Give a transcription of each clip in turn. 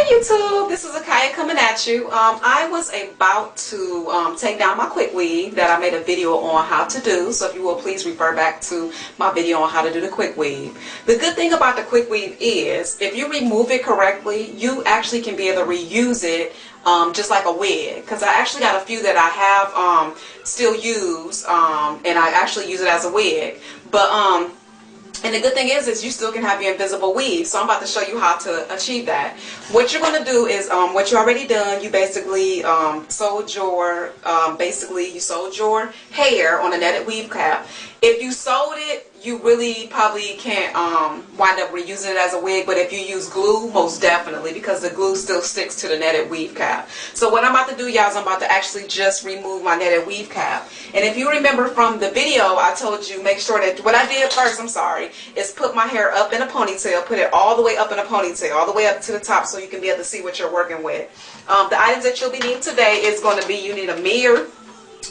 YouTube, this is Akaya coming at you. I was about to take down my quick weave that I made a video on how to do. So if you will please refer back to my video on how to do the quick weave. The good thing about the quick weave is if you remove it correctly, you actually can be able to reuse it just like a wig. Because I actually got a few that I have still use and I actually use it as a wig. But and the good thing is you still can have your invisible weave. So I'm about to show you how to achieve that. What you're going to do is what you already done. You basically sewed your hair on a netted weave cap. If you sewed it, you really probably can't wind up reusing it as a wig. But if you use glue, most definitely, because the glue still sticks to the netted weave cap. So what I'm about to do, y'all, is I'm about to actually just remove my netted weave cap. And if you remember from the video, I told you make sure that what I did first, is put my hair up in a ponytail, put it all the way up in a ponytail, all the way up to the top, so you can be able to see what you're working with. The items that you'll be needing today is going to be, you need a mirror.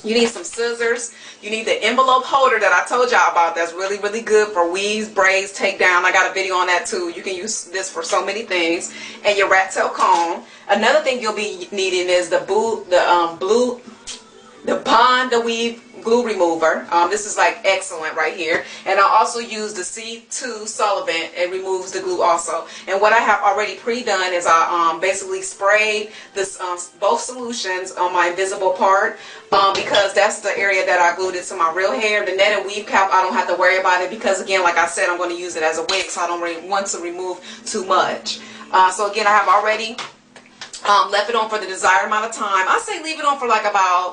You need some scissors. You need the envelope holder that I told y'all about. That's really, really good for weaves, braids, takedown. I got a video on that too. You can use this for so many things. And your rat tail comb. Another thing you'll be needing is the Bond the Weave glue remover. This is like excellent right here. And I also use the C2 Solvent. It removes the glue also. And what I have already pre-done is I basically sprayed this both solutions on my invisible part because that's the area that I glued it to my real hair. The netted weave cap, I don't have to worry about it because, again, like I said, I'm going to use it as a wig, so I don't really want to remove too much. So again, I have already left it on for the desired amount of time. I say leave it on for like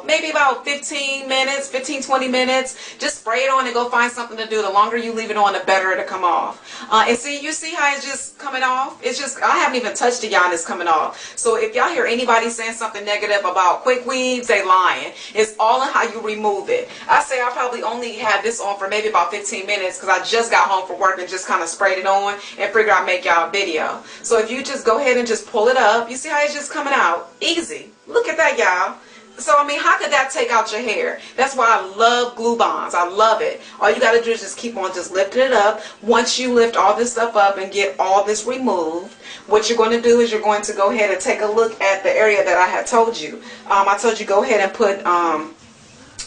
maybe about 15 minutes, 15-20 minutes. Just spray it on and go find something to do. The longer you leave it on, the better it'll come off. And you see how it's just coming off? It's just, I haven't even touched it, y'all, and it's coming off. So if y'all hear anybody saying something negative about quick weaves, they lying. It's all in how you remove it. I say I probably only had this on for maybe about 15 minutes because I just got home from work and just kind of sprayed it on and figured I'd make y'all a video. So if you just go ahead and just pull it up, you see how it's just coming out easy. Look at that, y'all. So I mean, how could that take out your hair? That's why I love glue bonds. I love it. All you got to do is just keep on just lifting it up. Once you lift all this stuff up and get all this removed, what you're going to do is you're going to go ahead and take a look at the area that I had told you. I told you go ahead and put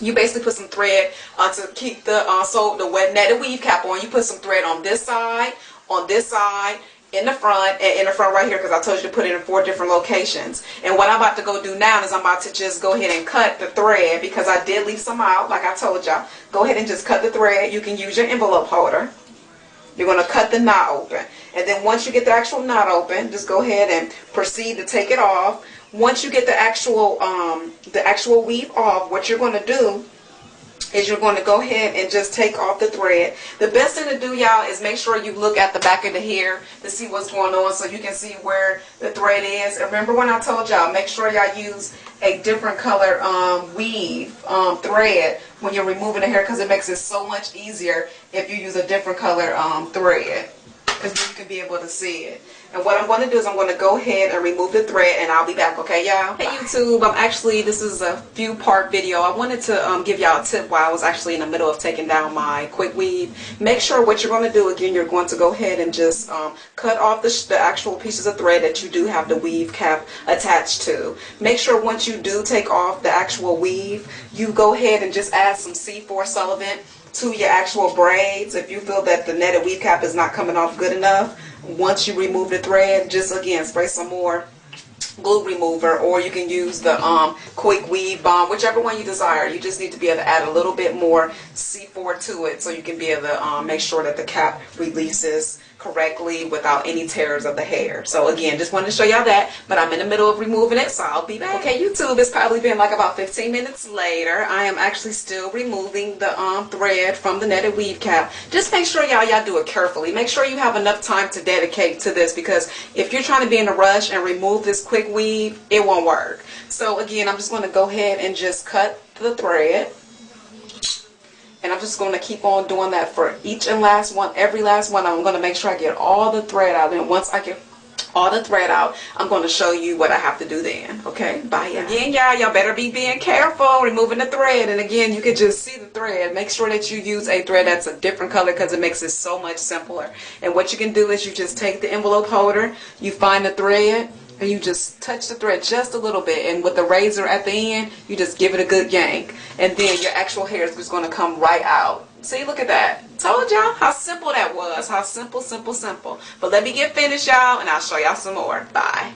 you basically put some thread to keep the wet netted weave cap on. You put some thread on this side, in the front, and in the front right here, because I told you to put it in 4 different locations. And what I'm about to go do now is I'm about to just go ahead and cut the thread, because I did leave some out, like I told y'all. Go ahead and just cut the thread. You can use your envelope holder. You're going to cut the knot open. And then once you get the actual knot open, just go ahead and proceed to take it off. Once you get the actual weave off, what you're going to do is you're going to go ahead and just take off the thread. The best thing to do, y'all, is make sure you look at the back of the hair to see what's going on so you can see where the thread is. And remember when I told y'all, make sure y'all use a different color weave thread when you're removing the hair, because it makes it so much easier if you use a different color thread, because you can be able to see it. And what I'm going to do is I'm going to go ahead and remove the thread, and I'll be back, okay, y'all? Hey, YouTube, this is a few part video. I wanted to give y'all a tip while I was actually in the middle of taking down my quick weave. Make sure what you're going to do, again, you're going to go ahead and just cut off the actual pieces of thread that you do have the weave cap attached to. Make sure once you do take off the actual weave, you go ahead and just add some C4 Solvent to your actual braids. If you feel that the netted weave cap is not coming off good enough, once you remove the thread, just again spray some more glue remover, or you can use the quick weave bomb, whichever one you desire. You just need to be able to add a little bit more C4 to it so you can be able to make sure that the cap releases correctly without any tears of the hair. So again, just wanted to show y'all that, but I'm in the middle of removing it, so I'll be back. Okay, YouTube, it's probably been like about 15 minutes later. I am actually still removing the thread from the netted weave cap. Just make sure y'all do it carefully. Make sure you have enough time to dedicate to this, because if you're trying to be in a rush and remove this quick weave, it won't work. So again, I'm just going to go ahead and just cut the thread. And I'm just going to keep on doing that for each and last one, every last one. I'm going to make sure I get all the thread out. And once I get all the thread out, I'm going to show you what I have to do then. Okay, bye, y'all. Again, y'all better be being careful removing the thread. And again, you can just see the thread. Make sure that you use a thread that's a different color, because it makes it so much simpler. And what you can do is you just take the envelope holder, you find the thread, and you just touch the thread just a little bit, and with the razor at the end, you just give it a good yank, and then your actual hair is just going to come right out. See, look at that. Told y'all how simple that was. How simple, simple, simple. But let me get finished, y'all, and I'll show y'all some more. Bye.